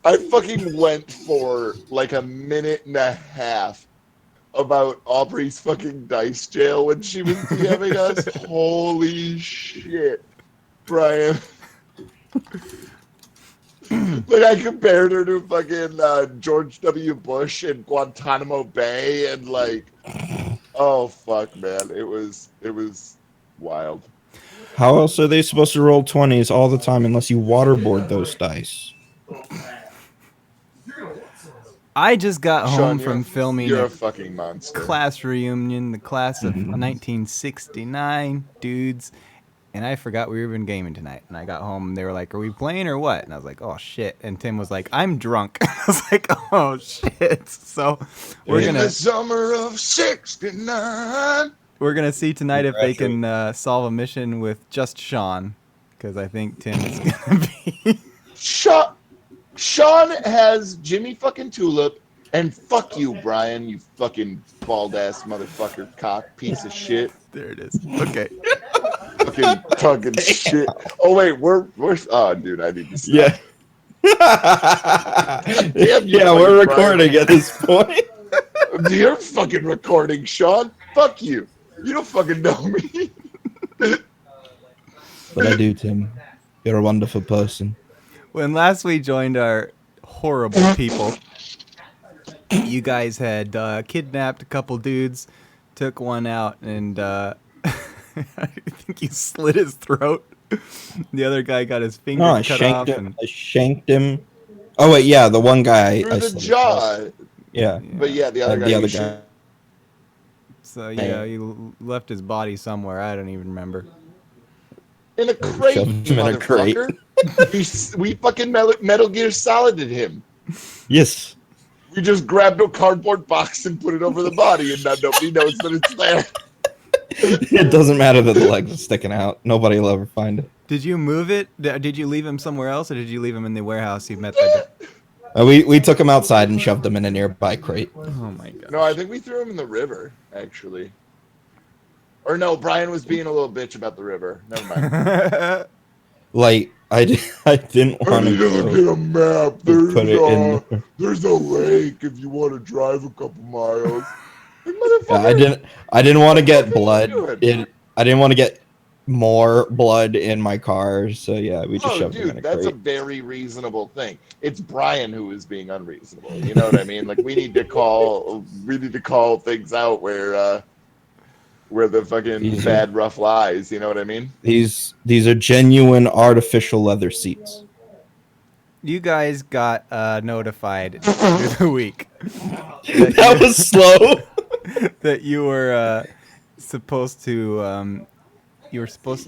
I fucking went for like a minute and a half about Aubrey's fucking dice jail when she was DMing us. Holy shit, Brian. Like I compared her to fucking George W. Bush in Guantanamo Bay, and like, oh fuck, man, it was wild. How else are they supposed to roll 20s all the time unless you waterboard those dice? I just got home Sean, from filming you're a a fucking monster. class reunion, the class of Mhm. 1969 dudes, and I forgot we were even gaming tonight. And I got home and they were like, "Are we playing or what?" And I was like, "Oh shit!" And Tim was like, "I'm drunk." I was like, "Oh shit!" So we're In the gonna summer of '69. see tonight if they can solve a mission with just Sean, because I think Tim is gonna be. Sean has Jimmy fucking Tulip, and fuck you, Brian, you fucking bald ass motherfucker, cock piece of shit, There it is. Okay. fucking talking shit. Oh wait, we're oh dude, I need to stop. Yeah. Damn you, Yeah, we're fucking Brian. recording at this point. You're fucking recording, Sean. Fuck you. You don't fucking know me. But I do, Tim. You're a wonderful person. When last we joined our horrible people, you guys had kidnapped a couple dudes, took one out, and I think you slit his throat. The other guy got his finger No, I cut shanked off. him. And I shanked him. Oh wait, yeah, the one guy Through I the slit his jaw. throat. Yeah, But yeah, the other guy. the other you should- guy. so yeah, you left his body somewhere. I don't even remember. In a crate, shoved you him in a crate. motherfucker. we fucking Metal Gear Solided him. Yes. We just grabbed a cardboard box and put it over the body, and now nobody knows that it's there. It doesn't matter that the legs are sticking out. Nobody will ever find it. Did you move it? Did you leave him somewhere else, or did you leave him in the warehouse you met that day? We took him outside and shoved him in a nearby crate. Oh my god. No, I think we threw him in the river, actually. Or no, Brian was being a little bitch about the river. Never mind. Like I didn't want to go. get a map. Put it in. There's a lake if you want to drive a couple miles. Like, Yeah, I didn't want to get blood. doing? I didn't want to get more blood in my car. So yeah, we just Oh, shoved him in dude, a that's a crate. very reasonable thing. It's Brian who is being unreasonable. You know what I mean? Like we need to call things out where the fucking Easy. bad rough lies. You know what I mean? These are genuine artificial leather seats. You guys got notified through the week That was slow. that you were supposed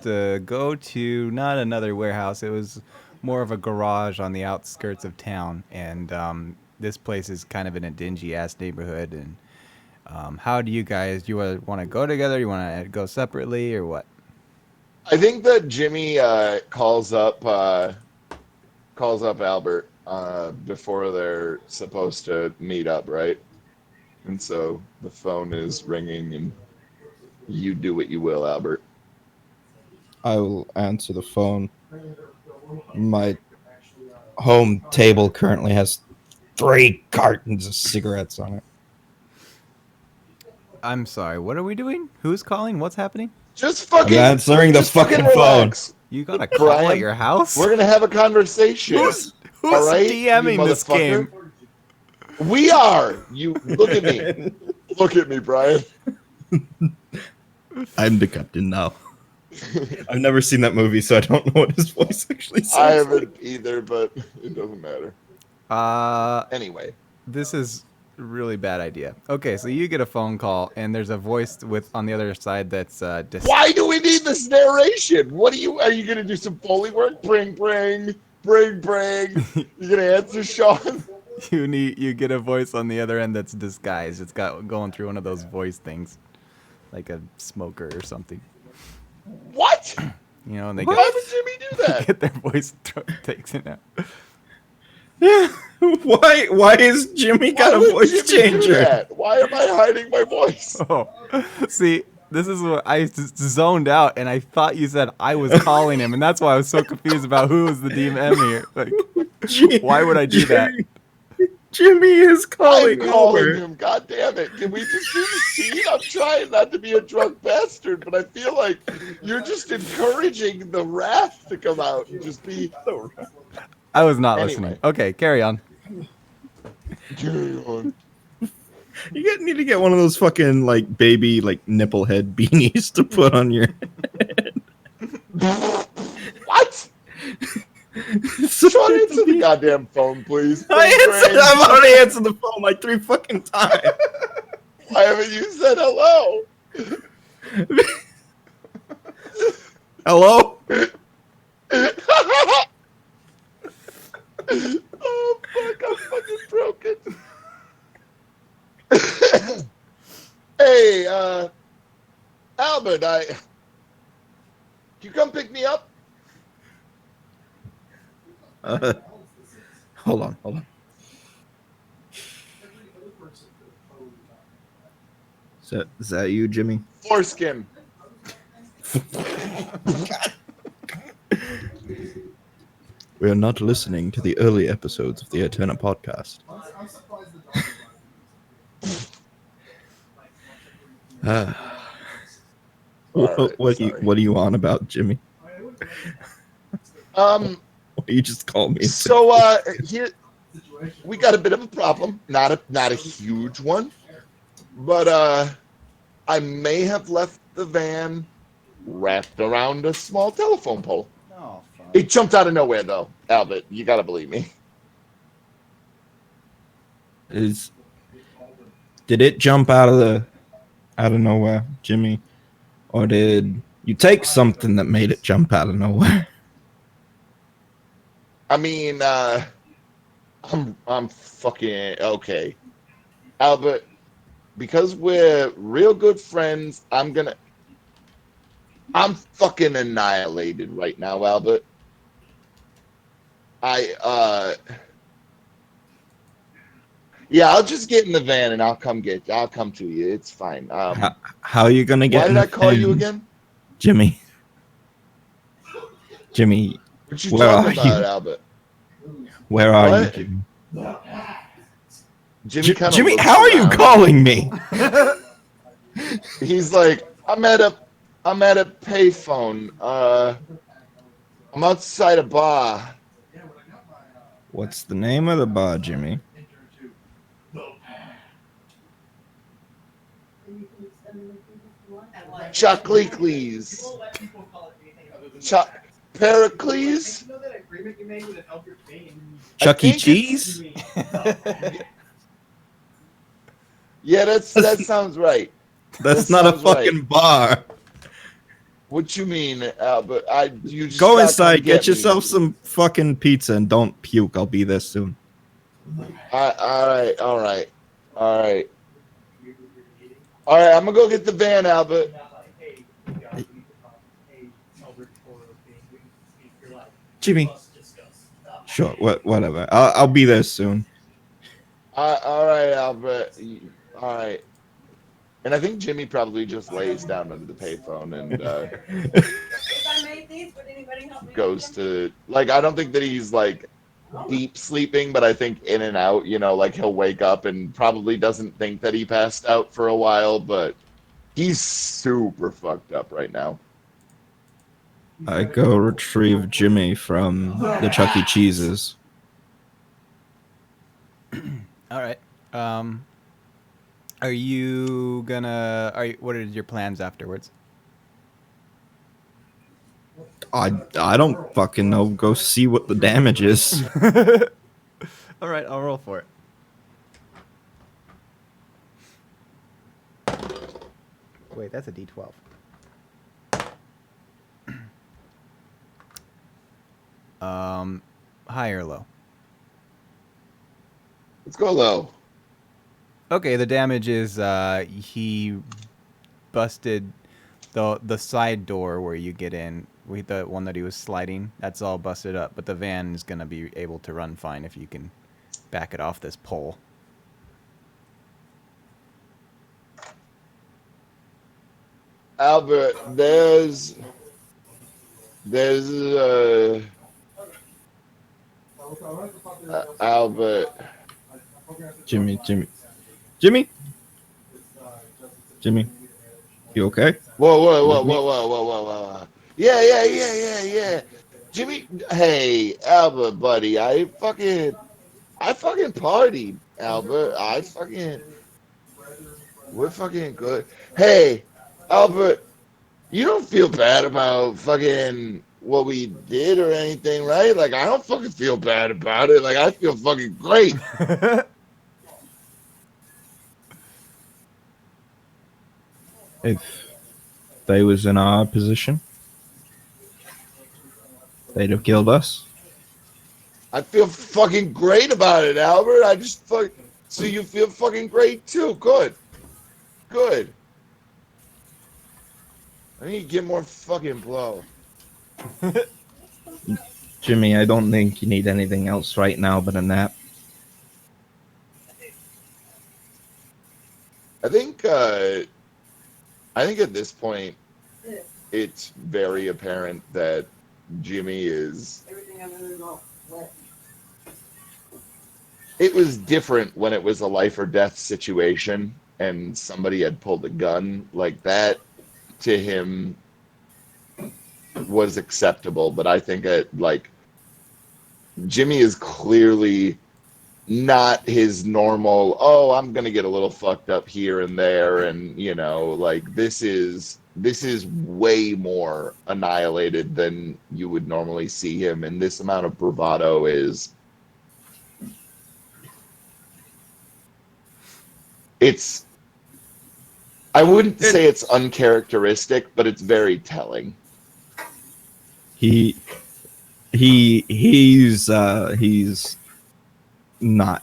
to go to not another warehouse. It was more of a garage on the outskirts of town, and this place is kind of in a dingy ass neighborhood. And how do you guys? Do you want to go together? You want to go separately, or what? I think that Jimmy calls up Albert before they're supposed to meet up, right? And so the phone is ringing, and you do what you will, Albert. I will answer the phone. My home table currently has 3 cartons of cigarettes on it. I'm sorry. What are we doing? Who's calling? What's happening? Just fucking I'm answering the just fucking phone. relax. You got a call Brian, at your house? We're gonna have a conversation. Who's all right, you DMing this motherfucker? game? We are. You look at me. Look at me, Brian. I'm the captain now. I've never seen that movie, so I don't know what his voice actually sounds I like. haven't either, but it doesn't matter. Anyway, This is a really bad idea. Okay, so you get a phone call, and there's a voice with on the other side that's why do we need this narration? What are you gonna do some Foley work? Bring. You gonna answer, Sean? you get a voice on the other end that's disguised. It's got going through one of those voice things, like a smoker or something. What? You know, and they Why would Jimmy do that? get their voice taken out. Why is Jimmy got Why a would voice Jimmy do changer? that? Why am I hiding my voice? Oh, see, This is what I zoned out, and I thought you said I was calling him, and that's why I was so confused about who was the DM here. Like, why would I do that? Jimmy is I'm calling calling over. him. God damn it! Can we just do the scene? I'm trying not to be a drunk bastard, but I feel like you're just encouraging the wrath to come out and just be. I was not Anyway. listening. Okay, carry on. Carry on. You need to get one of those fucking like baby like nipple head beanies to put on your. What? Sean, answer the goddamn phone, please. I've already answered the phone like 3 fucking times. Why haven't you said hello? Hello? Oh fuck, I'm fucking broken. Hey, Albert, can you come pick me up? Hold on. Is that you, Jimmy? Foreskin. We are not listening to the early episodes of the Eterna podcast. What are you on about, Jimmy? You just called me. So here we got a bit of a problem. Not a huge one, but I may have left the van wrapped around a small telephone pole. Oh, fuck. It jumped out of nowhere, though, Albert. You gotta believe me. Did it jump out of nowhere, Jimmy, or did you take something that made it jump out of nowhere? I mean, I'm fucking okay, Albert. Because we're real good friends, I'm fucking annihilated right now, Albert. Yeah, I'll just get in the van and I'll come to you. It's fine. How are you gonna get? Why did I call you again, Jimmy? What you where talking are about, you? Albert? Where are What? you, Jimmy? Jimmy, How are you calling me? He's like, I'm at a payphone. I'm outside a bar. What's the name of the bar, Jimmy? Chuckleeklees. Pericles? Chuck E. Cheese? Yeah, that sounds right. That's not a fucking bar. What you mean, Albert? You just Go gotta inside, come get me. yourself some fucking pizza, and don't puke. I'll be there soon. All right. I'm gonna go get the van, Albert. Jimmy. Sure, whatever. I'll be there soon. All right, Albert. All right. And I think Jimmy probably just lays down under the payphone and goes to, like, I don't think that he's like deep sleeping, but I think in and out, like he'll wake up and probably doesn't think that he passed out for a while, but he's super fucked up right now. I go retrieve Jimmy from the Chuck E. Cheese's. All right. Are you gonna? What are your plans afterwards? I don't fucking know. Go see what the damage is. All right, I'll roll for it. Wait, that's a D12. High or low? Let's go low. Okay, the damage is he busted the side door where you get in. The one that he was sliding, that's all busted up. But the van is gonna be able to run fine if you can back it off this pole. Albert, there's Albert. Jimmy, Jimmy, Jimmy, Jimmy. You okay? Whoa, whoa, You whoa, with whoa, me? whoa, whoa, whoa, whoa, whoa. Yeah, yeah, yeah, yeah, yeah. Jimmy, hey, Albert, buddy, I fucking partied, Albert. We're fucking good. Hey, Albert, you don't feel bad about fucking what we did or anything, right? Like, I don't fucking feel bad about it. Like, I feel fucking great. If they was in our position, they'd have killed us. I feel fucking great about it, Albert. So you feel fucking great too. Good, good. I need to get more fucking blow. Jimmy, I don't think you need anything else right now but a nap. I think, uh, I think at this point, it's very apparent that Jimmy is. It was different when it was a life or death situation and somebody had pulled a gun like that to him was acceptable. But I think Jimmy is clearly not his normal, oh, I'm gonna get a little fucked up here and there, and like this is way more annihilated than you would normally see him, and this amount of bravado is it's I wouldn't It, say it's uncharacteristic, but it's very telling. he he's not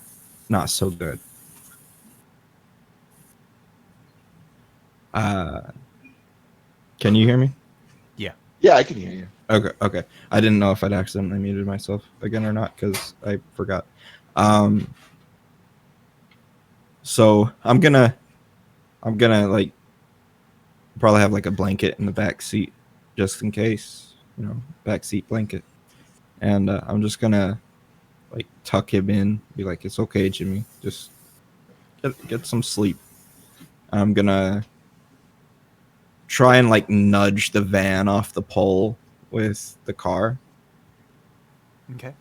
so good. Uh, can you hear me? Yeah. Yeah, I can hear you. Okay. I didn't know if I'd accidentally muted myself again or not because I forgot. Um, so I'm gonna like probably have like a blanket in the back seat just in case, back seat blanket, and I'm just gonna like tuck him in, be like, it's okay, Jimmy, just get some sleep. I'm gonna try and like nudge the van off the pole with the car Okay.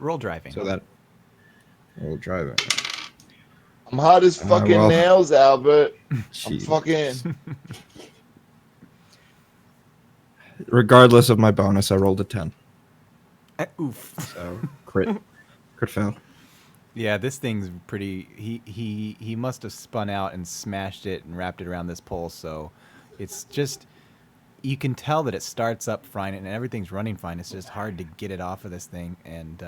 Roll driving. so that we'll drive it. I'm hot as fucking Well, nails, Albert. I'm gee. fucking. Regardless of my bonus, I rolled a 10. Oof. So crit fail. Yeah, this thing's pretty. He must have spun out and smashed it and wrapped it around this pole. So it's just you can tell that it starts up fine and everything's running fine. It's just hard to get it off of this thing, and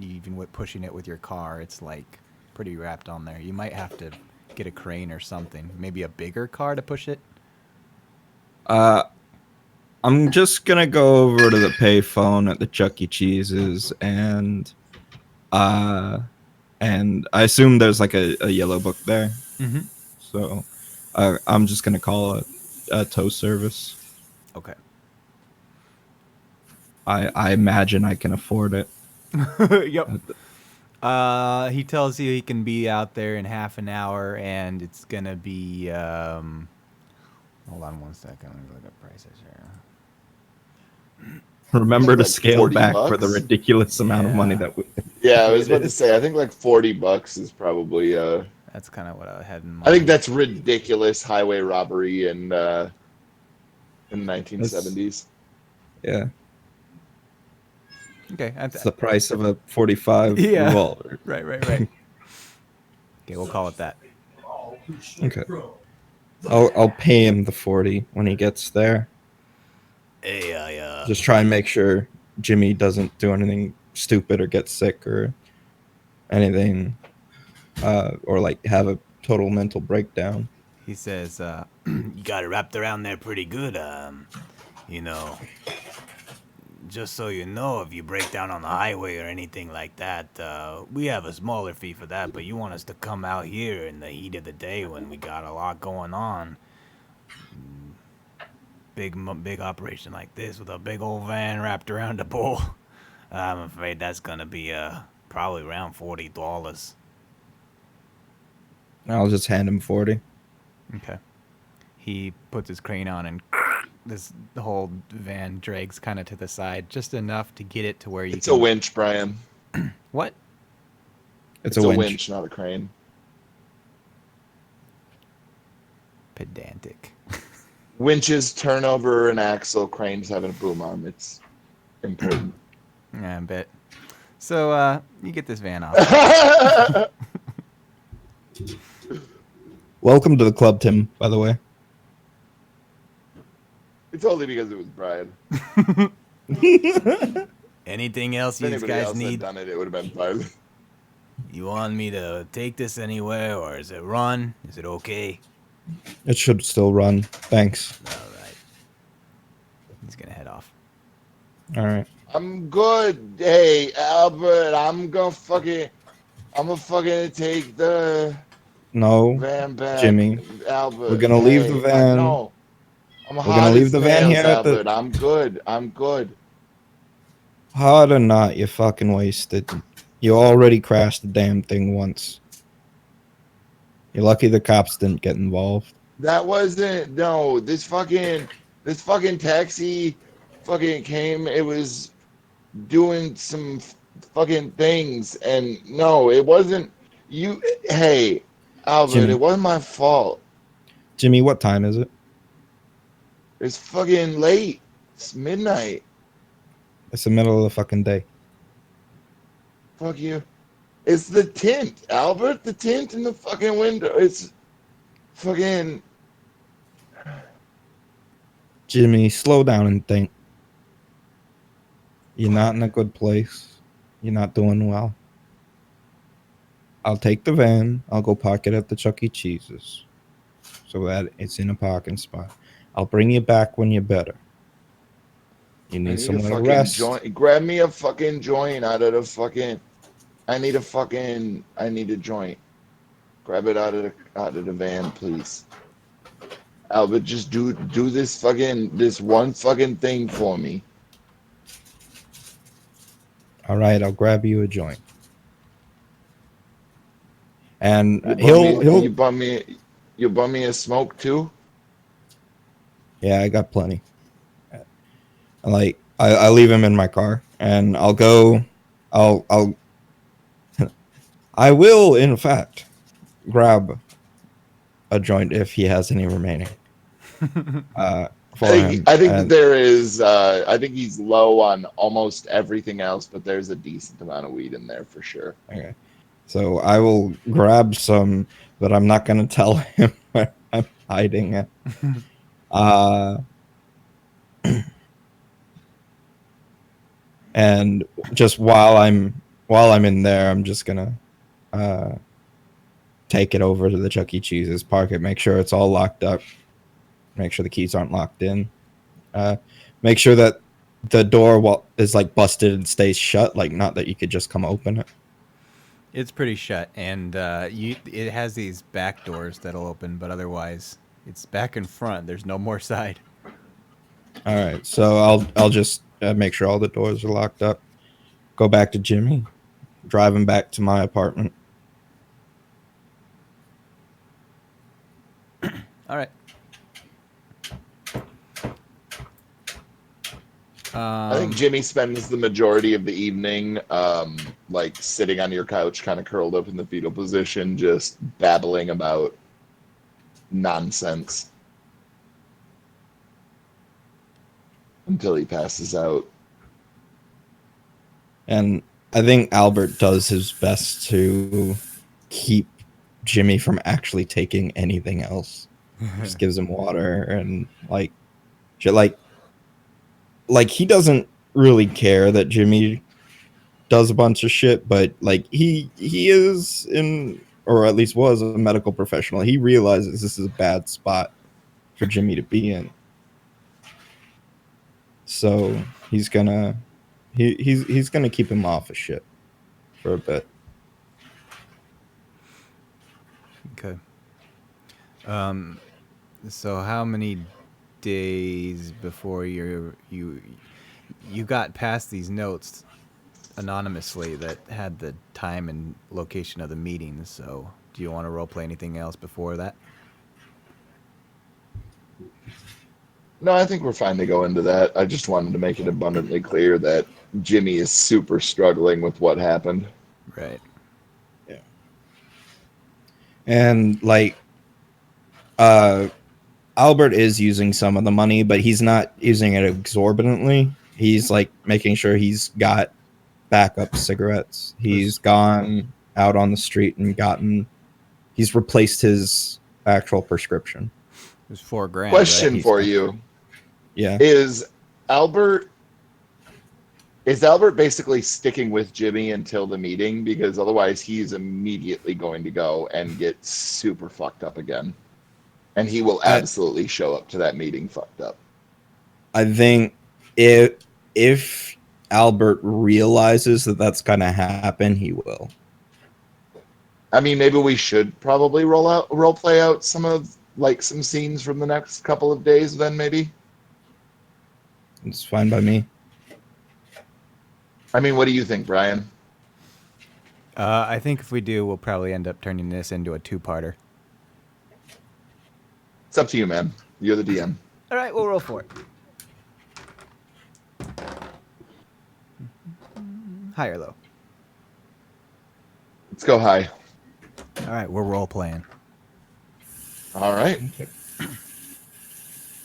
even with pushing it with your car, it's like pretty wrapped on there. You might have to get a crane or something, maybe a bigger car to push it. I'm just gonna go over to the payphone at the Chuck E. Cheese's and I assume there's like a yellow book there. Mm-hmm. So I'm just gonna call a tow service. Okay. I imagine I can afford it. Yep. He tells you he can be out there in half an hour, and it's gonna be. Hold on 1 second. Let me look at prices here. Remember to Like scale 40 back for the bucks? ridiculous amount of money Yeah. that we. Yeah, I was about to say, I think like $40 is probably That's kind of what I had in mind. I think that's ridiculous highway robbery in the That's, 1970s. yeah, Okay. it's the price of a 45 Yeah. revolver. Right. Okay, we'll call it that. Okay, I'll pay him the 40 when he gets there. Hey, Just try and make sure Jimmy doesn't do anything stupid or get sick or anything, or like have a total mental breakdown. He says, "You got it wrapped around there pretty good. You know, just so you know, if you break down on the highway or anything like that, we have a smaller fee for that. But you want us to come out here in the heat of the day when we got a lot going on? Big operation like this with a big old van wrapped around a bull. I'm afraid that's gonna be probably around $40. I'll just hand him 40. Okay. He puts his crane on and the whole van drags kind of to the side, just enough to get it to where you It's a can. winch, Brian. What? It's It's a a winch. winch, not a crane. Pedantic. Winches turn over an axle, cranes having a boom arm. It's important. Yeah, I bet. So you get this van off. Welcome to the club, Tim, by the way. It's only because it was Brian. Anything else If you anybody guys else had need? done it, it would have been fine. You want me to take this anywhere, or is it run? Is it okay? It should still run. Thanks. All right. He's gonna head off. All right. I'm good. Hey, Albert, I'm gonna fucking take the No, van back. Jimmy. Albert, We're gonna leave the hey, I van. know. I'm We're gonna hot leave as the van nails, here at the. Albert. I'm good. I'm good. Hard or not, you fucking wasted. You already crashed the damn thing once. You're lucky the cops didn't get involved. That wasn't no. This fucking taxi fucking came. It was doing some fucking things, and no, it wasn't. You, hey, Albert, Jimmy. it wasn't my fault. Jimmy, what time is it? It's fucking late. It's midnight. It's the middle of the fucking day. Fuck you. It's the tint, Albert. The tint in the fucking window. It's fucking. Jimmy, slow down and think. You're not in a good place. You're not doing well. I'll take the van. I'll go park it at the Chuck E. Cheese's so that it's in a parking spot. I'll bring you back when you're better. You I need need a somewhere to fucking rest. joint. Grab me a fucking joint out of the fucking. I need a fucking. I need a joint. Grab it out of the van, please. Albert, just do this one fucking thing for me. All right, I'll grab you a joint. And You he'll bum me a smoke too. yeah, I got plenty. Like I leave him in my car and I'll go I'll I will in fact grab a joint if he has any remaining. For him. I think And there is. I think he's low on almost everything else, but there's a decent amount of weed in there for sure. okay. So I will grab some, but I'm not gonna tell him where I'm hiding it. And just while I'm in there, I'm just gonna take it over to the Chuck E. Cheese's, park it, make sure it's all locked up, make sure the keys aren't locked in, make sure that the door is like busted and stays shut, like not that you could just come open it. It's pretty shut, and it has these back doors that'll open, but otherwise it's back and front. There's no more side. All right, so I'll just make sure all the doors are locked up. Go back to Jimmy, drive him back to my apartment. All right. I think Jimmy spends the majority of the evening, like sitting on your couch, kind of curled up in the fetal position, just babbling about nonsense until he passes out. And I think Albert does his best to keep Jimmy from actually taking anything else. Just gives him water and like shit, like he doesn't really care that Jimmy does a bunch of shit, but like he is in, or at least was, a medical professional. He realizes this is a bad spot for Jimmy to be in. So he's gonna he's gonna keep him off of shit for a bit. Okay. So how many days before you got past these notes anonymously that had the time and location of the meetings? So do you want to roleplay anything else before that? No, I think we're fine to go into that. I just wanted to make it abundantly clear that Jimmy is super struggling with what happened. Right. Yeah. And like Albert is using some of the money, but he's not using it exorbitantly. He's like making sure he's got backup cigarettes. He's gone out on the street and he's replaced his actual prescription. It was $4,000, Question right? for you. Yeah. Is Albert basically sticking with Jimmy until the meeting? Because otherwise he's immediately going to go and get super fucked up again. And he will I absolutely show up to that meeting fucked up. I think if Albert realizes that that's gonna happen, he will. I mean, maybe we should probably role play out some scenes from the next couple of days then maybe. It's fine by me. I mean, what do you think, Brian? I think if we do, we'll probably end up turning this into a two-parter. It's up to you, man. You're the DM. All right, we'll roll for it. High or low? Let's go high. All right, we're role playing. All right.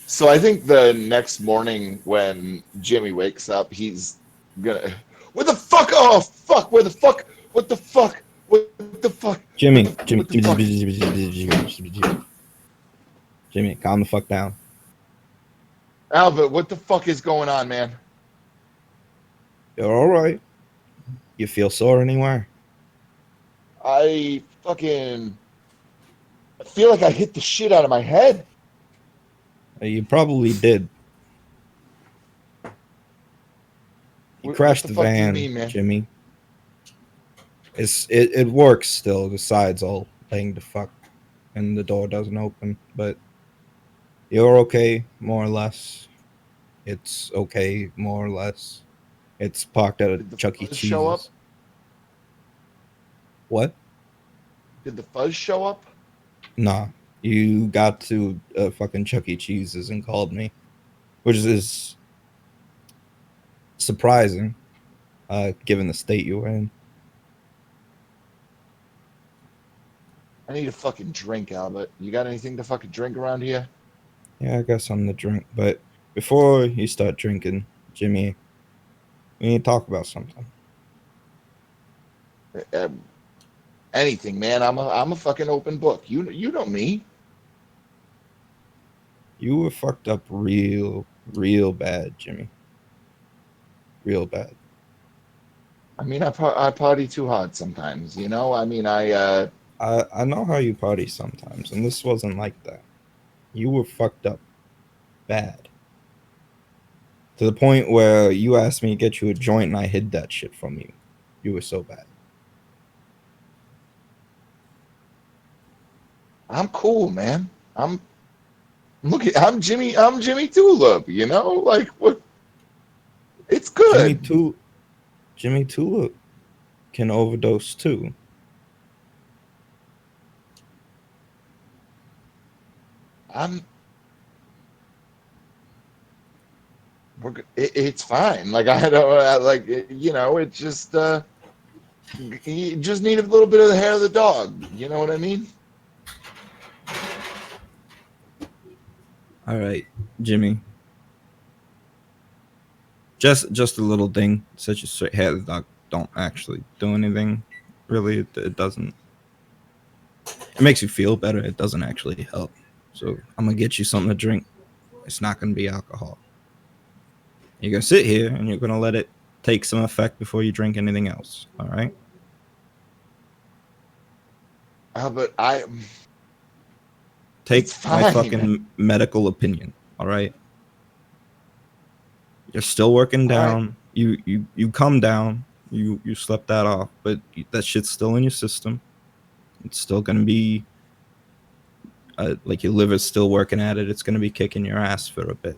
So I think the next morning when Jimmy wakes up, he's gonna. What the fuck? Oh fuck! Where the fuck? What the fuck? What the fuck? Jimmy, What the Jimmy, fuck? Jimmy, calm the fuck down. Albert, what the fuck is going on, man? You're all right. You feel sore anywhere? I feel like I hit the shit out of my head. You probably did. You What crashed the the fuck do you van, mean, man? Jimmy. It works still. The side's all laying the fuck, and the door doesn't open. But you're okay, more or less. It's okay, more or less. It's parked at a Did the Chuck E. fuzz show up? Cheese's. What? Did the fuzz show up? Nah. You got to fucking Chuck E. Cheese's and called me, which is surprising, given the state you were in. I need a fucking drink, Albert. You got anything to fucking drink around here? Yeah, I guess I'm the drink. But before you start drinking, Jimmy, we need to talk about something. Anything, man. I'm a fucking open book. You know me. You were fucked up real bad, Jimmy. Real bad. I mean, I party too hard sometimes. You know. I mean, I know how you party sometimes, and this wasn't like that. You were fucked up bad. To the point where you asked me to get you a joint and I hid that shit from you. You were so bad. I'm cool, man. I'm Jimmy. I'm Jimmy Tulip. You know, like what? It's good. Jimmy Tulip can overdose too. It's fine. Like I don't like you know. It's just you just need a little bit of the hair of the dog. You know what I mean? All right, Jimmy. Just a little thing, such as straight hair. The dog don't actually do anything. Really, it doesn't. It makes you feel better. It doesn't actually help. So I'm gonna get you something to drink. It's not gonna be alcohol. You're gonna sit here and you're gonna let it take some effect before you drink anything else. All right? But Take it's my fine. fucking medical opinion. All right? You're still working All right. down. You come down. You slept that off, but that shit's still in your system. It's still gonna be like your liver's still working at it. It's going to be kicking your ass for a bit.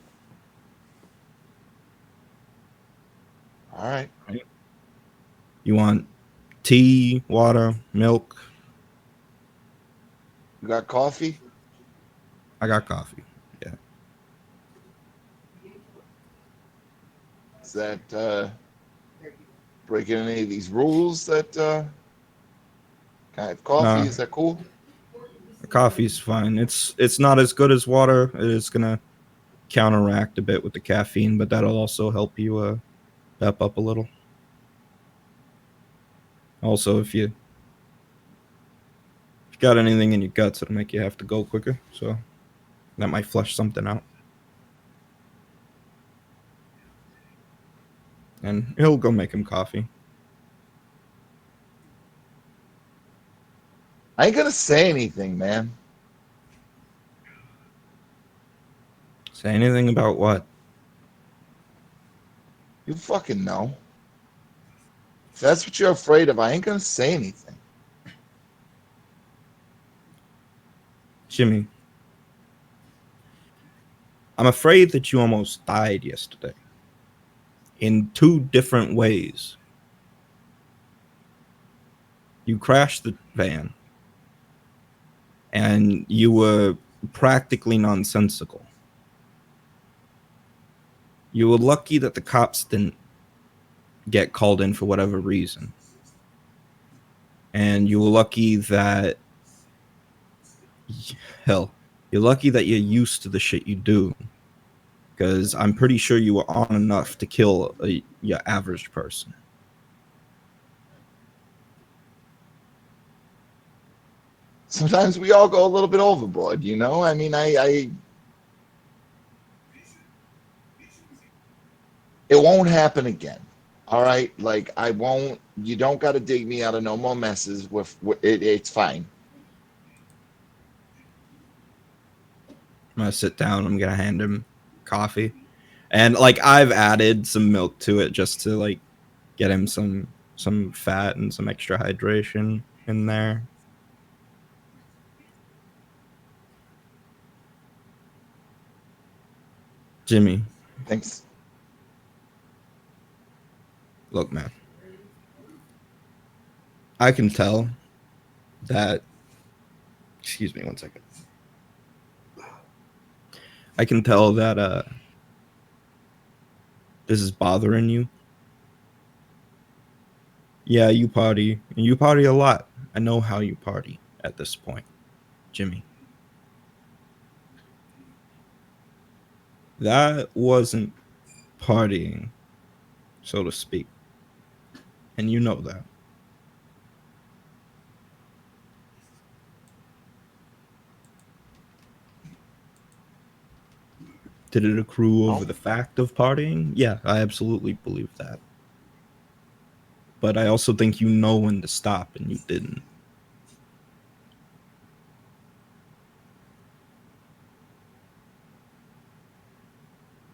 All right. Right? You want tea, water, milk? You got coffee? I got coffee. Yeah. Is that breaking any of these rules that can I have coffee? No, Is that cool? coffee's fine. It's not as good as water. It is going to counteract a bit with the caffeine, but that'll also help you pep up a little. Also, if you got anything in your guts, it'll make you have to go quicker. So that might flush something out. And he'll go make him coffee. I ain't gonna say anything, man. Say anything about what? You fucking know. If that's what you're afraid of, I ain't gonna say anything. Jimmy, I'm afraid that you almost died yesterday. In 2 different ways. You crashed the van, and you were practically nonsensical. You were lucky that the cops didn't get called in for whatever reason. And you were lucky that, hell, you're lucky that you're used to the shit you do. Because I'm pretty sure you were on enough to kill your average person. Sometimes we all go a little bit overboard, you know? I mean, it won't happen again. All right? Like, I won't, you don't got to dig me out of no more messes with it. It's fine. I'm gonna sit down. I'm gonna hand him coffee, and like I've added some milk to it just to like get him some fat and some extra hydration in there. Jimmy, Thanks. look, man, I can tell that. Excuse me, 1 second. I can tell that this is bothering you. Yeah, you party, and you party a lot. I know how you party at this point, Jimmy. That wasn't partying, so to speak, and you know that. Did it accrue over No, the fact of partying? Yeah, I absolutely believe that. But I also think you know when to stop, and you didn't.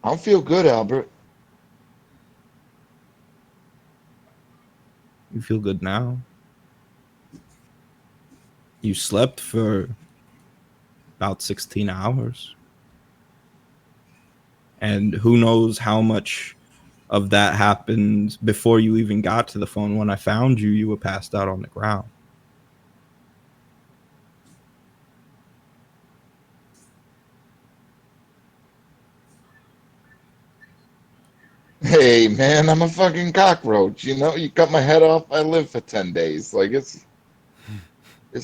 I don't feel good, Albert. You feel good now. You slept for about 16 hours. And who knows how much of that happened before you even got to the phone. When I found you, you were passed out on the ground. Hey, man, I'm a fucking cockroach. You know, you cut my head off, I live for 10 days. Like, it's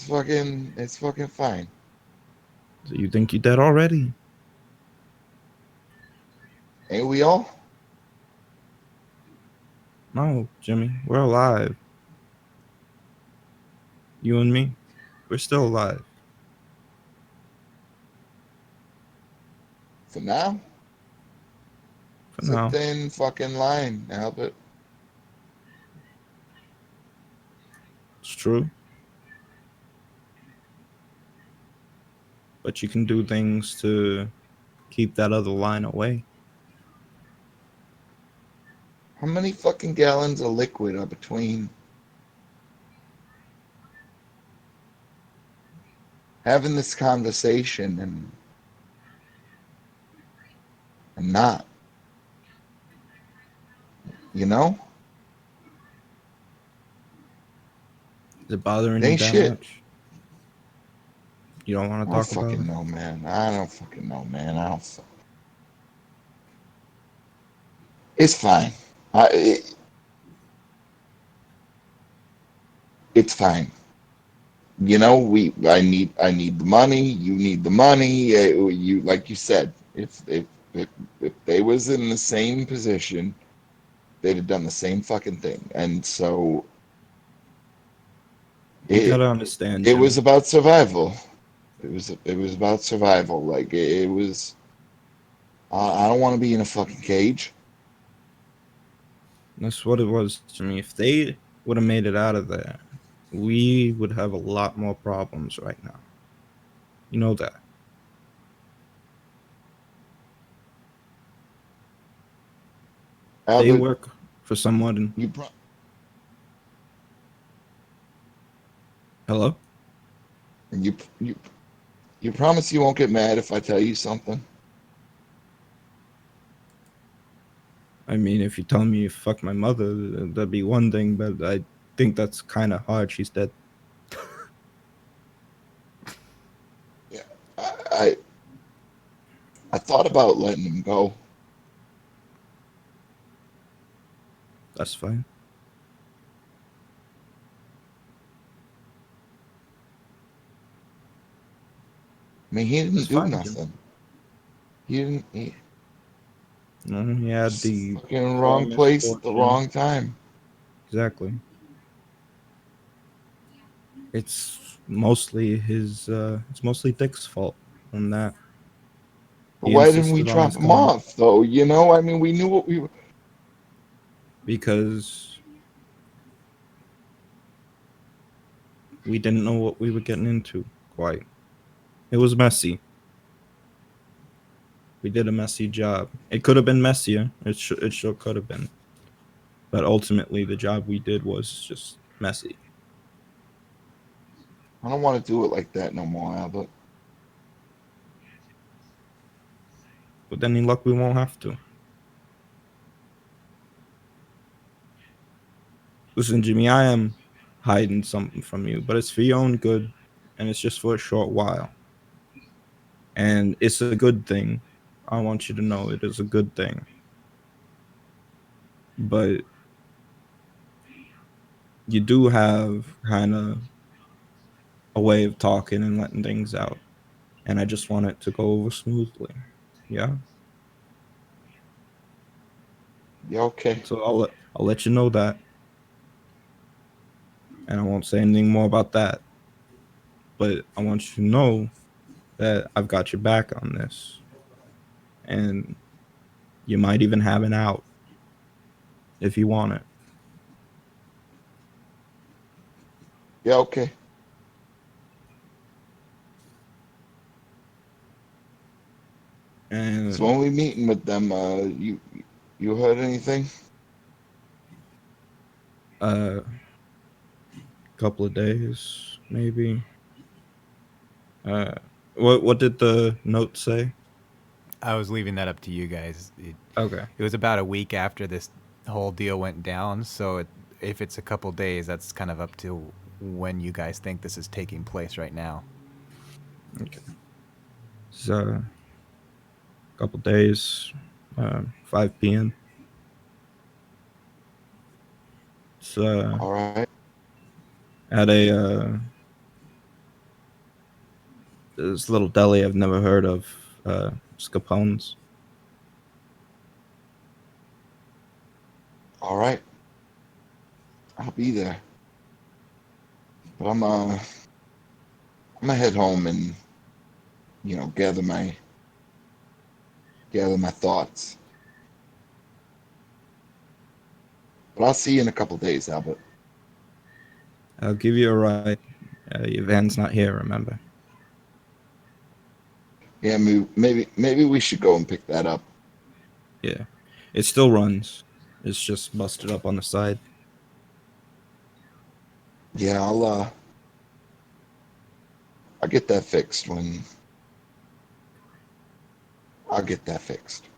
fucking fine. So you think you're dead already? Ain't we all? No, Jimmy. We're alive. You and me. We're still alive. For now? For It's a now. thin fucking line, Albert. It's true. But you can do things to keep that other line away. How many fucking gallons of liquid are between having this conversation and not, you know, Is it bothering it you ain't that shit. much? You don't want I to don't talk about fucking it? know, man. I don't fucking know, man. I don't. It's fine. It, it's fine. You know, I need the money. You need the money. You like you said. If they was in the same position, they'd have done the same fucking thing. And so You it gotta understand, it was Jimmy. about survival. It was about survival. Like it was. I don't want to be in a fucking cage. That's what it was to me. If they would have made it out of there, we would have a lot more problems right now. You know that. They Albert, work for someone. you pro- Hello? you you promise you won't get mad if I tell you something? I mean, if you tell me you fuck my mother, that'd be one thing, but I think that's kind of hard. She's dead. Yeah, I, I I thought about letting him go. That's fine. I mean, he That's didn't do fine, Jim. nothing. He didn't. He No, he had just the fucking poor wrong place at the misfortune. wrong time. Exactly. It's mostly his. It's mostly Dick's fault on that. But He why didn't we insisted on drop his him gun off though? You know, I mean, we knew what we were. because we didn't know what we were getting into. Quite. It was messy. We did a messy job. It could have been messier. It sure could have been. But ultimately, the job we did was just messy. I don't want to do it like that no more, Albert. With any luck, we won't have to. Listen, Jimmy, I am hiding something from you, but it's for your own good, and it's just for a short while. And it's a good thing. I want you to know it is a good thing. But you do have kind of a way of talking and letting things out. And I just want it to go over smoothly. Yeah. Yeah, okay. So I'll let you know that, and I won't say anything more about that. But I want you to know that I've got your back on this, and you might even have an out if you want it. Yeah, okay. So And when we meeting with them, you heard anything? a couple of days, maybe. Uh, what did the note say? I was leaving that up to you guys. Okay, It was about a week after this whole deal went down, so if it's a couple days, that's kind of up to when you guys think this is taking place right now. okay. It's a couple days, 5 p.m. It's All right, at a this little deli I've never heard of, Scapone's. all right. I'll be there. But I'm gonna head home and gather my thoughts. But I'll see you in a couple days, Albert. I'll give you a ride. Your van's not here, remember? Yeah, maybe we should go and pick that up. Yeah, it still runs. It's just busted up on the side. Yeah, I'll get that fixed when I'll get that fixed.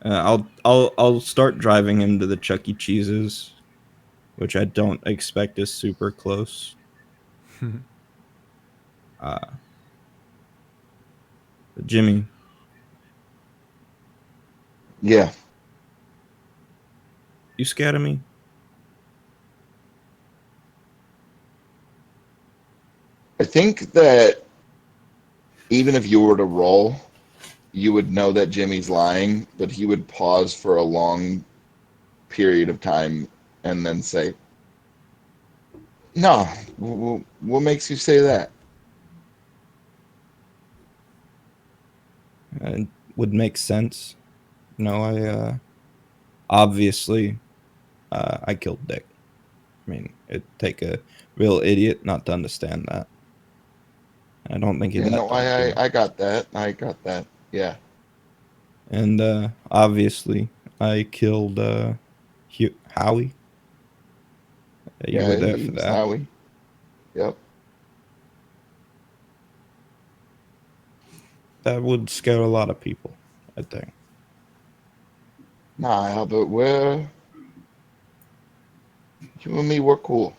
I'll start driving him to the Chuck E. Cheese's, which I don't expect is super close. Uh, Jimmy, Yeah. you scared of me? I think that even if you were to roll, you would know that Jimmy's lying, but he would pause for a long period of time and then say, "No, what makes you say that?" It would make sense. Obviously I killed Dick. I mean, it'd take a real idiot not to understand that. I don't think he'd Yeah, let no, Doc do it. I got that. I got that. Yeah, And obviously, I killed Howie. You yeah, were there he for was that. Howie. Yep. That would scare a lot of people, I think. Nah, Albert, you and me, we're cool.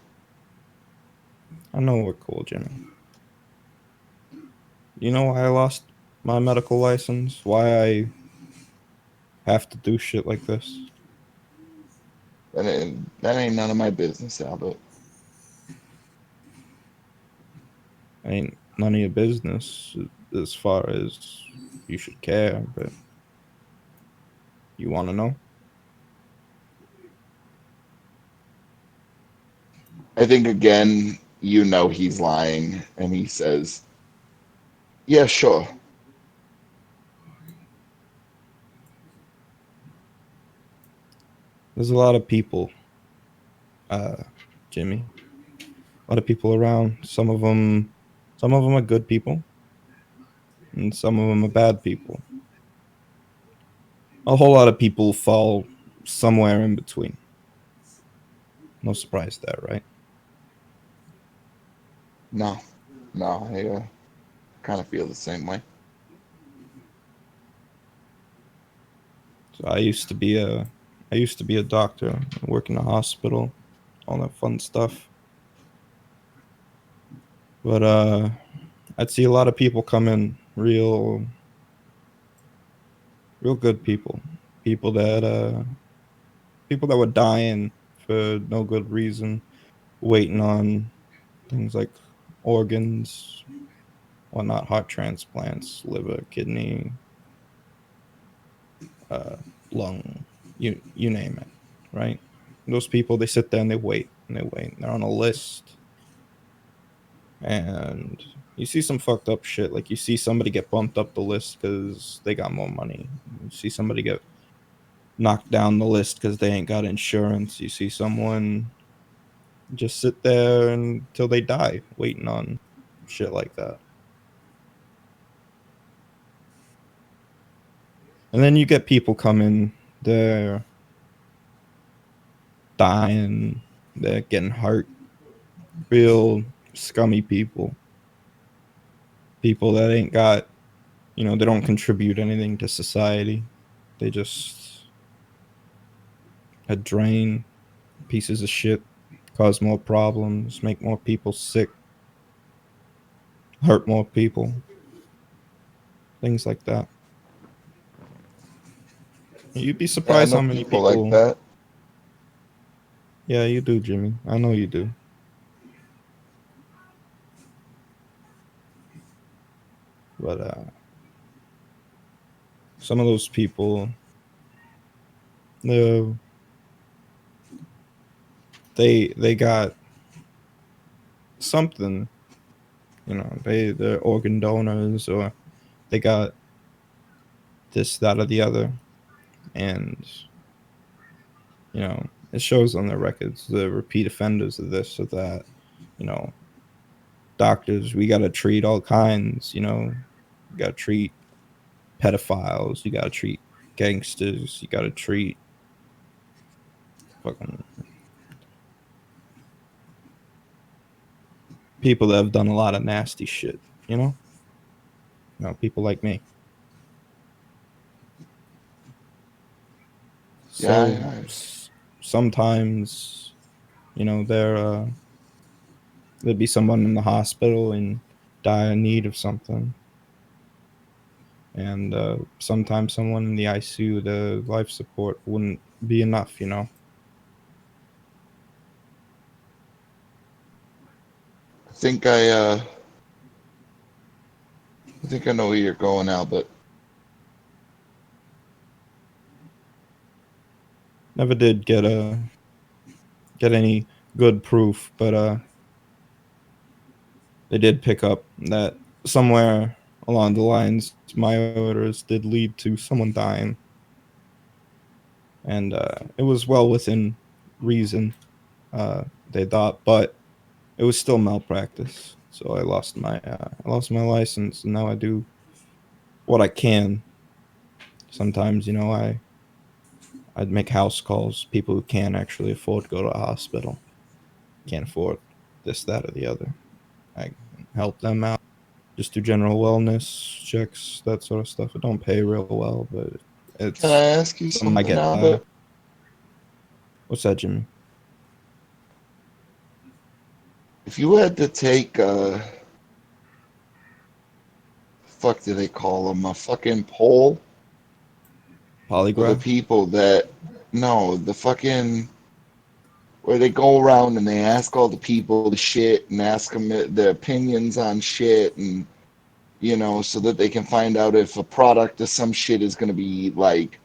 I know we're cool, Jimmy. You know why I lost my medical license? Why I have to do shit like this? That ain't none of my business, Albert. Ain't none of your business as far as you should care, but you want to know? I think again, you know he's lying, and he says, "Yeah, sure." There's a lot of people, uh, Jimmy. A lot of people around. Some of them are good people, and some of them are bad people. A whole lot of people fall somewhere in between. No surprise there, right? No, no, I kind of feel the same way. So I used to be a doctor, work in a hospital, all that fun stuff. But I'd see a lot of people come in, real good people, people that people that were dying for no good reason, waiting on things like organs, whatnot, heart transplants, liver, kidney, uh, lung, you name it, right? Those people, they sit there and they wait and they wait. And they're on a list, and you see some fucked up shit. Like you see somebody get bumped up the list because they got more money. You see somebody get knocked down the list because they ain't got insurance. You see someone just sit there until they die, waiting on shit like that. And then you get people coming, they're dying, they're getting hurt, real scummy people, people that ain't got, they don't contribute anything to society. They just a drain, pieces of shit, cause more problems, make more people sick, hurt more people, things like that. You'd be Yeah, I surprised know how many people like people. that. Yeah, you do, Jimmy. I know you do. But some of those people, uh, they got something. They're organ donors, or they got this, that, or the other, and it shows on their records. The repeat offenders of this or that. You know, doctors, we gotta treat all kinds. You gotta treat pedophiles. You gotta treat gangsters. You gotta treat fucking people that have done a lot of nasty shit. You know, people like me. Yeah, So sometimes, there'd be someone in the hospital in dire need of something, and sometimes someone in the ICU, the life support wouldn't be enough. I think I think I know where you're going, Albert. Never did get any good proof, but they did pick up that somewhere along the lines my orders did lead to someone dying, and it was well within reason, they thought, but it was still malpractice. So I lost my license, and now I do what I can. Sometimes, I'd make house calls. People who can't actually afford to go to a hospital, can't afford this, that, or the other. I help them out. Just do general wellness checks, that sort of stuff. It don't pay real well, but Can I it's ask you something I something, get by. Albert? What's that, Jimmy? If you had to take fuck do they call them, a fucking poll of the Polygraph? people that no, the fucking where they go around and they ask all the people the shit and ask them their opinions on shit and so that they can find out if a product or some shit is going to be like,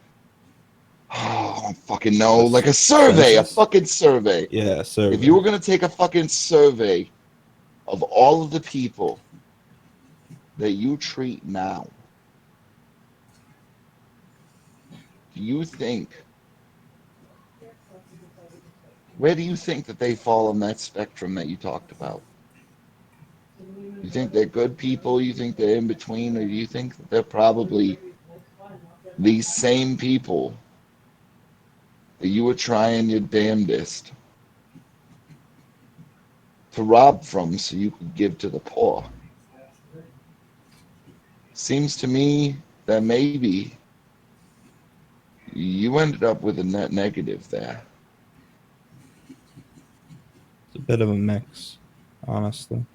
oh, I don't fucking know, The like a census? fucking survey. Yeah, If you survey. were going to take a fucking survey of all of the people that you treat now, do you think, where do you think that they fall on that spectrum that you talked about? You think they're good people? You think they're in between? Or do you think that they're probably these same people that you were trying your damnedest to rob from so you could give to the poor? Seems to me that maybe you ended up with a net negative there. It's a bit of a mix, honestly.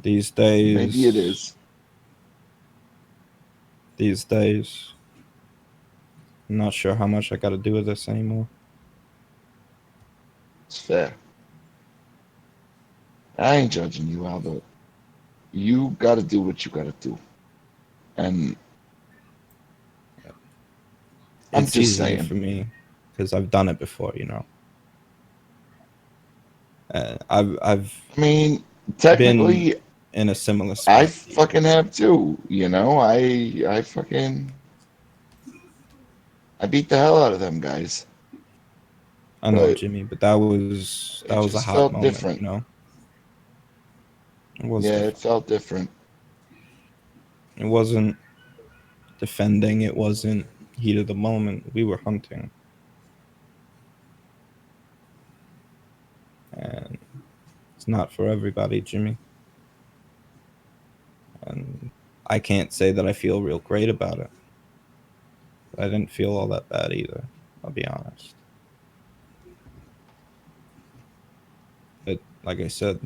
These Maybe it days, is. these days, I'm not sure how much I got to do with this anymore. It's fair. I ain't judging you, Albert. You got to do what you got to do. And I'm It's just easier saying. for me because I've done it before. I've I mean, been technically, in a similar I spot to you. fucking have too. I fucking I beat the hell out of them guys. I know, But Jimmy, but that it was a just hot felt moment. different. It was Yeah, it different. felt different. It wasn't defending. It wasn't heat of the moment. We were hunting, and it's not for everybody, Jimmy. And I can't say that I feel real great about it. I didn't feel all that bad either. I'll be honest. But like I said,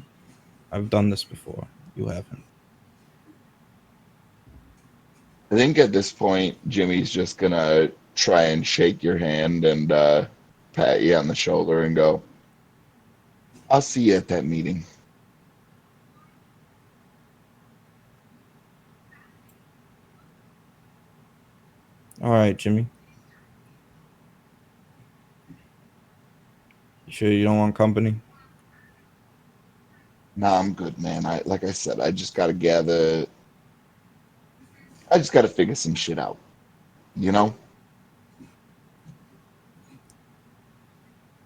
I've done this before. You haven't. I think at this point, Jimmy's just gonna try and shake your hand and pat you on the shoulder and go, "I'll see you at that meeting." All right, Jimmy. You sure you don't want company? Nah, I'm good, man. Like I said, I just gotta figure some shit out. You know?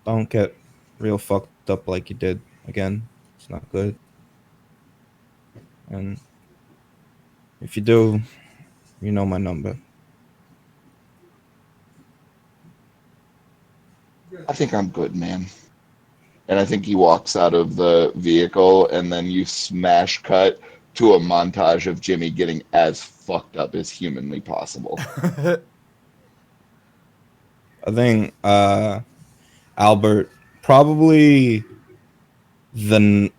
Don't get real fucked up like you did again. It's not good. And if you do, you know my number. I think I'm good, man. And I think he walks out of the vehicle, and then you smash cut to a montage of Jimmy getting as fucked up as humanly possible. I think Albert probably the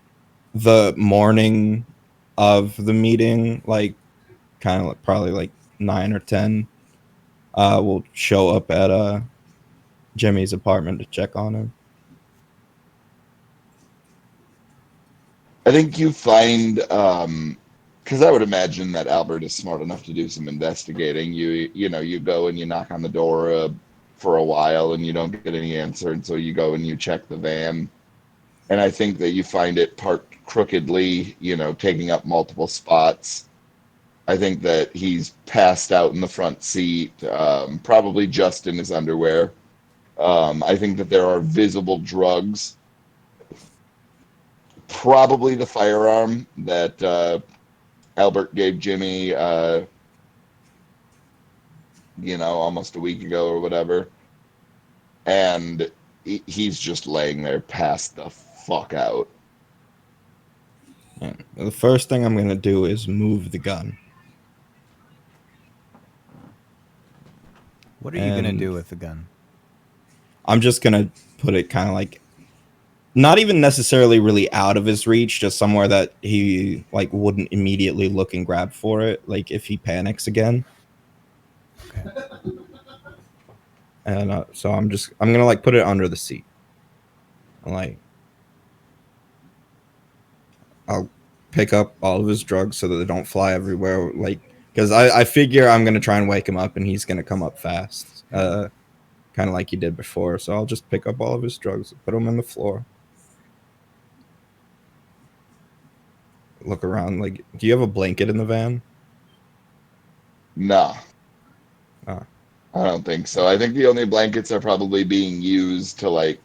the morning of the meeting, like kind of probably like 9 or 10, will show up at Jimmy's apartment to check on him. I think you find, because I would imagine that Albert is smart enough to do some investigating. You go and you knock on the door for a while, and you don't get any answer, and so you go and you check the van. And I think that you find it parked crookedly, taking up multiple spots. I think that he's passed out in the front seat, probably just in his underwear. I think that there are visible drugs, probably the firearm that Albert gave Jimmy, almost a week ago or whatever. And he's just laying there, passed the fuck out. And the first thing I'm gonna do is move the gun, What are you gonna and do with the gun? I'm just gonna put it kind of like not even necessarily really out of his reach, just somewhere that he like wouldn't immediately look and grab for it, like if he panics again. Okay. And so I'm gonna like put it under the seat, and like I'll pick up all of his drugs so that they don't fly everywhere, like because I figure I'm gonna try and wake him up and he's gonna come up fast, kind of like he did before. So I'll just pick up all of his drugs and put them on the floor. Look around, like, do you have a blanket in the van? Nah, Oh, I don't think so. I think the only blankets are probably being used to like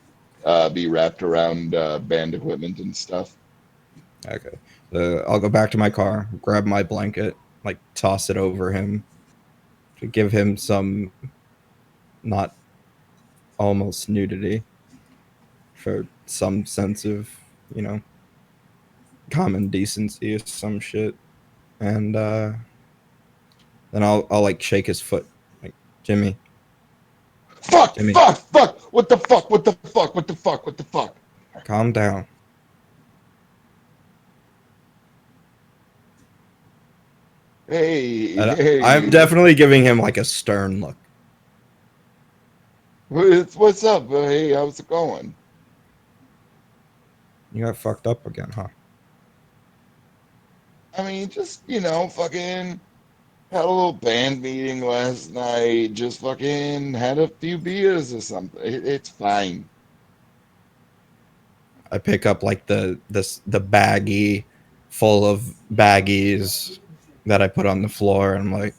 be wrapped around band equipment and stuff. okay. I'll go back to my car, grab my blanket, like toss it over him to give him some not almost nudity for some sense of, you know, common decency or some shit. And then I'll like shake his foot, like, Jimmy, Fuck! Jimmy, Fuck! Fuck! What the fuck? What the fuck? What the fuck? What the fuck? calm down. Hey, And I'm hey, definitely giving him like a stern look. what's up? Hey, how's it going? You got fucked up again, huh? I mean, just, fucking had a little band meeting last night. Just fucking had a few beers or something. It's fine. I pick up like the baggie full of baggies that I put on the floor, and I'm like,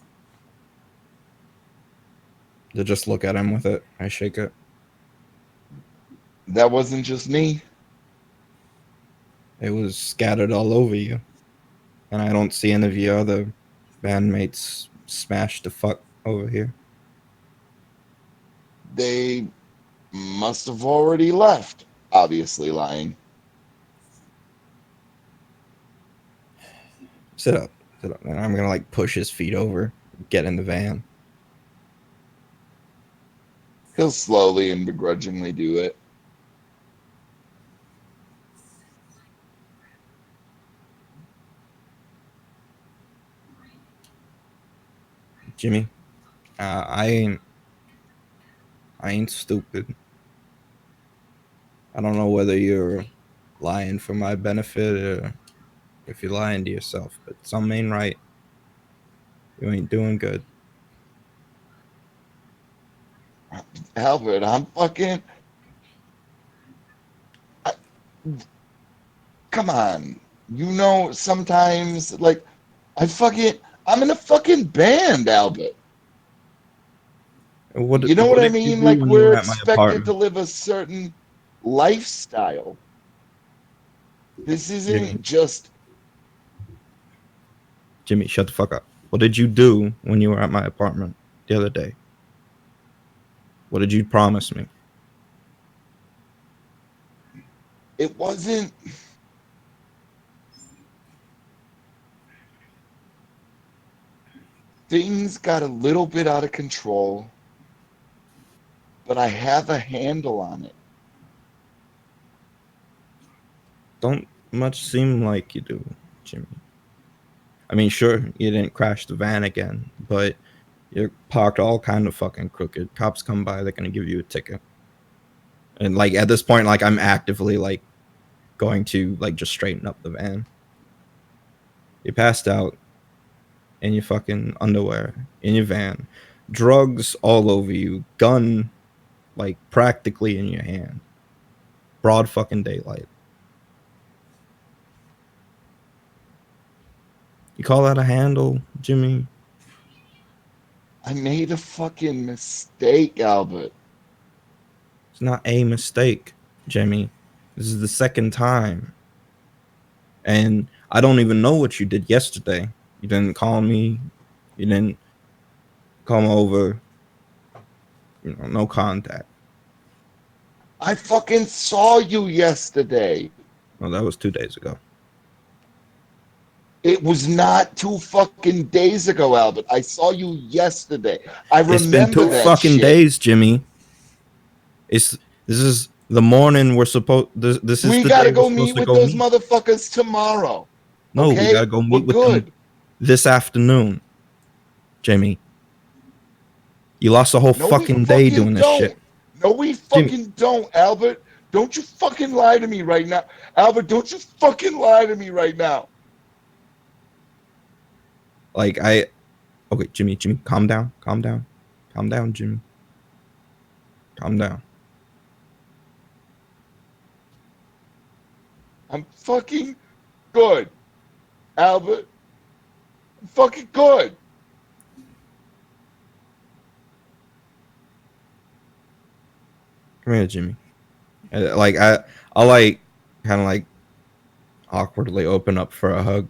to just look at him with it. I shake it. That wasn't just me. It was scattered all over you, and I don't see any of your other bandmates smashed the fuck over here. They must have already left. Obviously lying. Sit up, sit up. And I'm gonna like push his feet over, get in the van. He'll slowly and begrudgingly do it. Jimmy, I ain't stupid. I don't know whether you're lying for my benefit or if you're lying to yourself, but some ain't right. You ain't doing good. Albert, I'm fucking. I, come on. Sometimes, like, I'm in a fucking band, Albert. You know What what I did you mean? do Like, when you we're were at my expected to apartment, live a certain lifestyle. This Jimmy? isn't just. Jimmy, shut the fuck up. What did you do when you were at my apartment the other day? What did you promise me? it wasn't. Things got a little bit out of control, but I have a handle on it. Don't much seem like you do, Jimmy. I mean, sure, you didn't crash the van again, but you're parked all kind of fucking crooked. Cops come by, they're gonna give you a ticket. And like at this point, like I'm actively like going to like just straighten up the van. You passed out in your fucking underwear, in your van, drugs all over you, gun like practically in your hand. Broad fucking daylight. You call that a handle, Jimmy? I made a fucking mistake, Albert. It's not a mistake, Jimmy. This is the second time. And I don't even know what you did yesterday. You didn't call me. You didn't come over. You know, no contact. I fucking saw you yesterday. Well, that was 2 days ago. It was not 2 fucking days ago, Albert. I saw you yesterday. I It's been remember 2 that fucking shit. days, Jimmy. This is the morning we're supposed. This is We the day gotta we're go supposed meet to with go those meet. motherfuckers tomorrow. No, we gotta Okay? go We're meet with them good. this afternoon, Jimmy. You lost a whole No, we fucking day fucking doing this don't. shit, No, we Jimmy. fucking don't, Albert. Don't you fucking lie to me right now. Albert, don't you fucking lie to me right now. Like okay, Jimmy, calm down, calm down, Jimmy, calm down. I'm fucking good, Albert. I'm fucking good. Come here, Jimmy. Like I like kind of like awkwardly open up for a hug.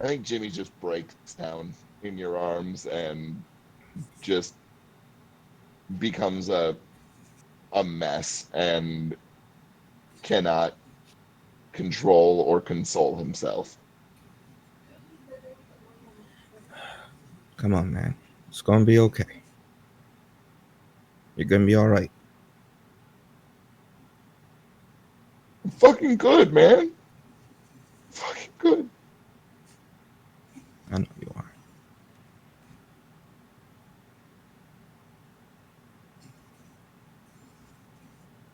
I think Jimmy just breaks down in your arms and just becomes a mess and cannot control or console himself. Come on, man. It's gonna be okay. You're gonna be all right. I'm fucking good, man. Fucking good. I know you are.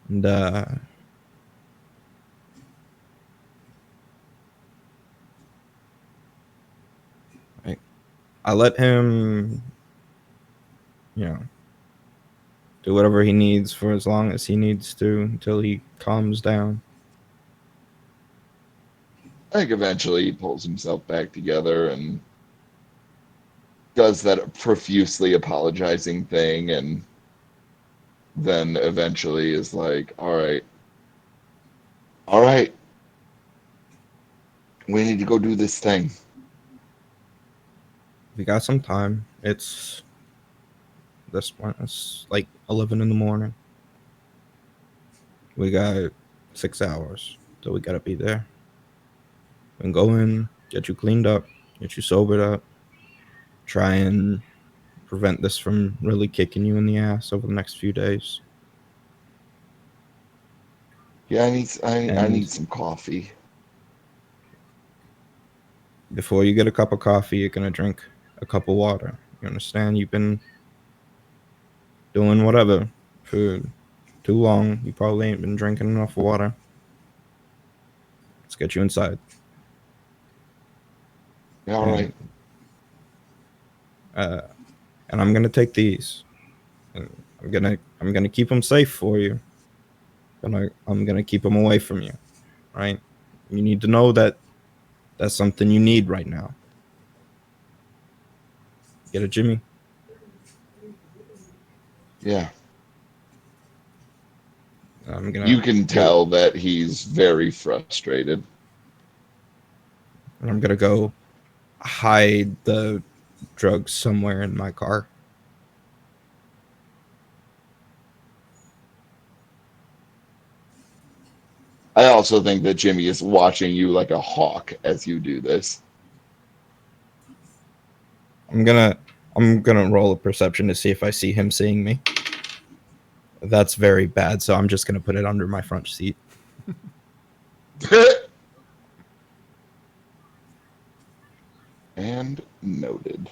And I let him, you know, do whatever he needs for as long as he needs to until he calms down. I think eventually he pulls himself back together and does that profusely apologizing thing, and then eventually is like, all right, we need to go do this thing. We got some time. It's this one. It's like 11 in the morning. We got 6 hours till we gotta be there. We can go in, get you cleaned up, get you sobered up, try and prevent this from really kicking you in the ass over the next few days. Yeah, I And need some coffee. before you get a cup of coffee, you're gonna drink a cup of water. You understand? You've been doing whatever for too long. You probably ain't been drinking enough water. Let's get you inside. Yeah, all And right. uh, and I'm gonna take these. And I'm gonna keep them safe for you. I'm gonna keep them away from you. Right? You need to know that that's something you need right now. Get it, Jimmy? Yeah. I'm gonna You can go tell that he's very frustrated. and I'm gonna go hide the drugs somewhere in my car. I also think that Jimmy is watching you like a hawk as you do this. I'm gonna roll a perception to see if I see him seeing me. That's very bad, so I'm just gonna put it under my front seat. And noted.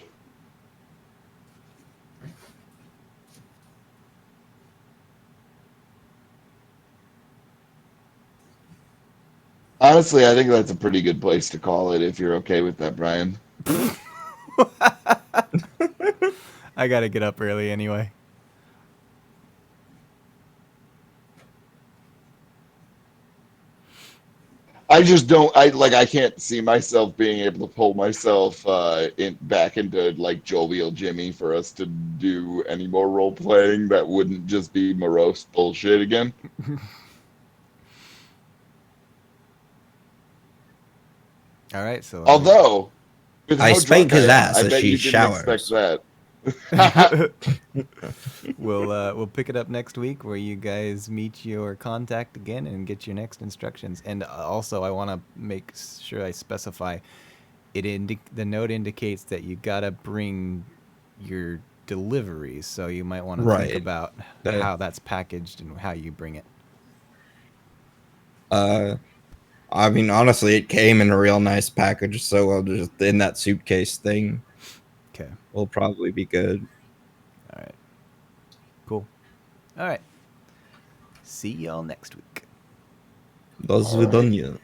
Honestly, I think that's a pretty good place to call it if you're okay with that, Brian. I gotta get up early anyway. I just don't. I can't see myself being able to pull myself back into like jovial Jimmy for us to do any more role playing that wouldn't just be morose bullshit again. All right, so Although, with I how spank drunk I his am, ass I as bet she you didn't expect showers. that. we'll pick it up next week where you guys meet your contact again and get your next instructions. And also, I want to make sure I specify the note indicates that you gotta bring your deliveries, so you might want to think Right. about That how that's packaged and how you bring it. I mean, honestly, it came in a real nice package, so I'll just in that suitcase thing Okay. will probably be good. All right. Cool. All right. See y'all next week. До All right. свидания.